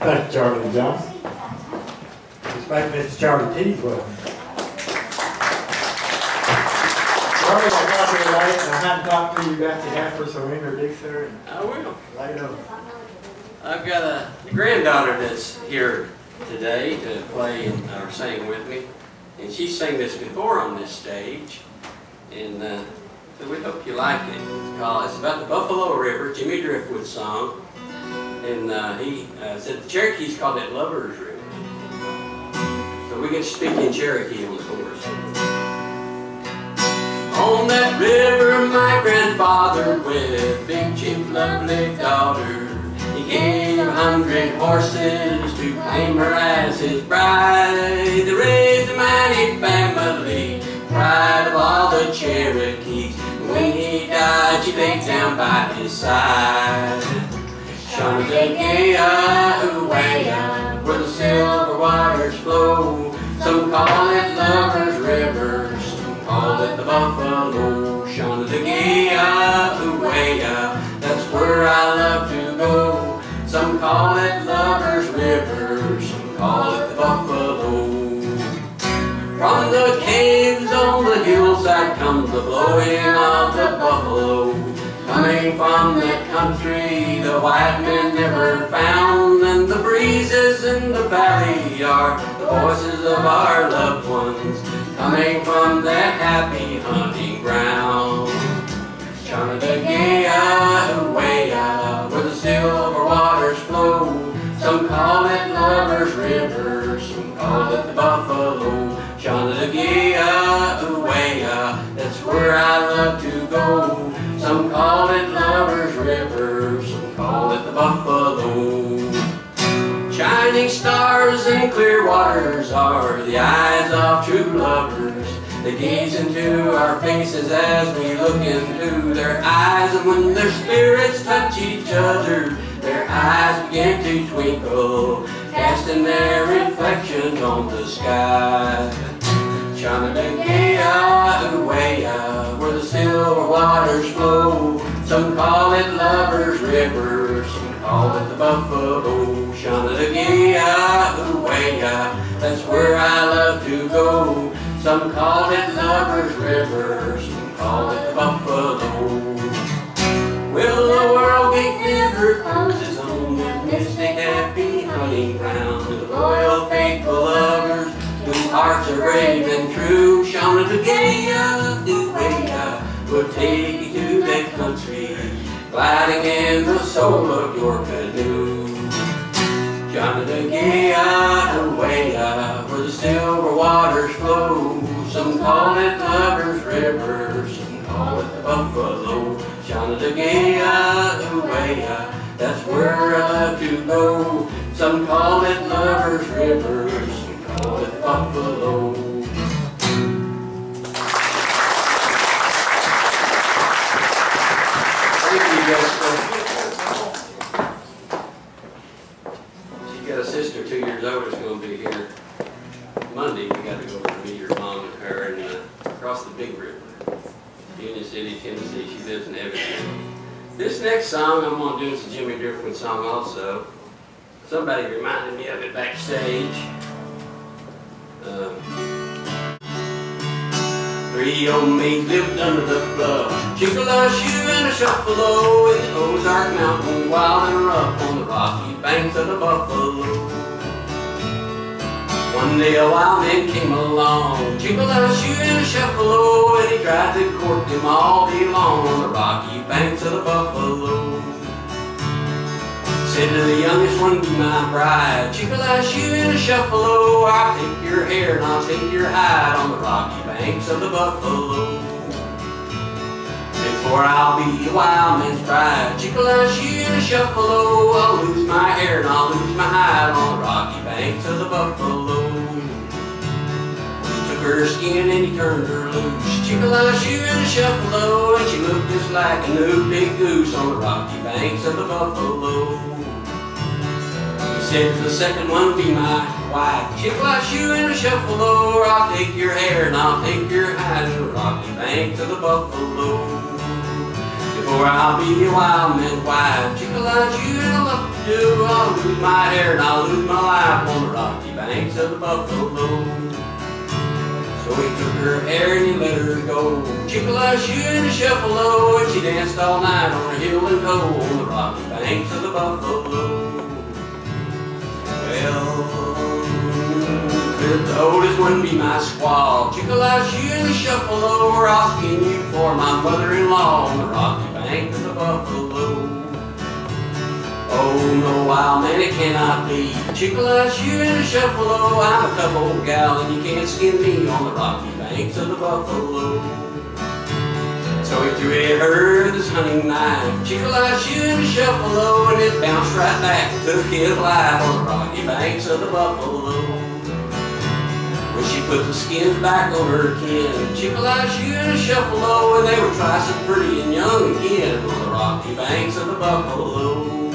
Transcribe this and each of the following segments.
Thank you, Charlie John. It's like Mr. Charlie T. Well. Charlie, I got here late and I hadn't talked to you about your heifer, so introduce her. I will. Later. I've got a granddaughter that's here today to play or sing with me, and she sang this before on this stage, and so we hope you like it. It's about the Buffalo River, Jimmy Driftwood song, and he said the Cherokees called it Lover's River. So we get to speak in Cherokee on the chorus. On that river, my grandfather with big chief lovely daughter, he gave 100 horses to claim her as his bride. They raised a mighty family, pride of all the Cherokees. When he died, she laid down by his side. Shanadegea, Uwea, where the silver waters flow. Some call it Lover's River, some call it the Buffalo. Shanadegea, Uwea, that's where I love to go. Some call it Lover's River, some call it the Buffalo. From the caves on the hillside comes the blowing of the buffalo. Coming from the country the white men never found, and the breezes in the valley are the voices of our loved ones, coming from their happy hunting ground. Shanadegea, Uwea, where the silver waters flow. Some call it Lover's River, some call it the Buffalo. Shanadegea, Uwea, that's where I love to go. Some call it Lover's River, some call it the Buffalo. Shining stars and clear waters are the eyes of true lovers. They gaze into our faces as we look into their eyes, and when their spirits touch each other, their eyes begin to twinkle, casting their reflections on the sky. Shanadegea, Uwea, where the silver waters flow. Some call it Lover's River, some call it the Buffalo. Shanadegea, Uwea, that's where I love to go. Some call it Lover's River, some call it the Buffalo. Will the world be ever closes on that mystic happy hunting ground? To the loyal faithful lovers whose hearts are brave and true. Shanadegea, Uwea, will take you to that country, gliding in the soul of your canoe. Shanadegea, Uwea, where the silver waters flow. Some call it Lover's River, some call it the Buffalo. Shanadegea, Uwea, that's where I love to go. Some call it Lover's River, some call it the Buffalo. Thank you, Jessica. She's got a sister 2 years older that's going to be here Monday. We got to go over and meet your mom and her and across the Big River, Union City, Tennessee. She lives in Evanston. This next song I'm going to do is a Jimmy Driftwood song also. Somebody reminded me of it backstage. 3 old maids lived under the bluff, Chickalashu and a Shuffalo, in the Ozark Mountain, wild and rough on the rocky banks of the Buffalo. One day a wild man came along, Chickalashu and a Shuffalo, and he tried to court them all day long on the rocky banks of the Buffalo. Said to the youngest one, be my bride, Chickalashu and a Shuffalo, I'll take your hair and I'll take your hide on the rocky banks of the Buffalo. Before I'll be a wild man's bride, Chickalashu and a Shuffalo, I'll lose my hair and I'll lose my hide on the rocky banks of the Buffalo. He took her skin and he turned her loose, Chickalashu and a Shuffalo, and she looked just like a new big goose on the rocky banks of the Buffalo. Said to the second one, be my wife, Chickalashu and a Shuffalo, I'll take your hair and I'll take your hide in the rocky banks of the Buffalo. Before I'll be a wild man's wife, Chickalashu and a do, I'll lose my hair and I'll lose my life on the rocky banks of the buffalo. So he took her hair and he let her go. Chicka-la-shoe and a shuffle-o, and she danced all night on a hill and go on the rocky banks of the buffalo. Well, could the oldest one be my squaw? Chicka-la-shoe and a shuffle-o, or I'll skin you for my mother-in-law on the rocky banks of the buffalo. Oh, no, wild man, it cannot be. Chicka-la-shoe and a shuffle-o, I'm a tough old gal and you can't skin me on the rocky banks of the buffalo. So he threw at her this hunting knife. Chicka-la-shoe and a shuffle-o, and it bounced right back and took his life on the rocky banks of the buffalo. When she put the skins back on her kin, Chicka-la-shoe and a shuffle-o, and they were twice as pretty and young again on the rocky banks of the buffalo.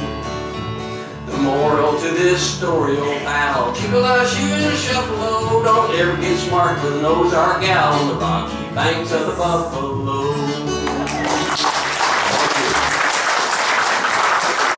The moral to this story, old pal, Chicka-la-shoe and a shuffle-o, don't ever get smart with an Ozark gal on the rocky banks of the buffalo.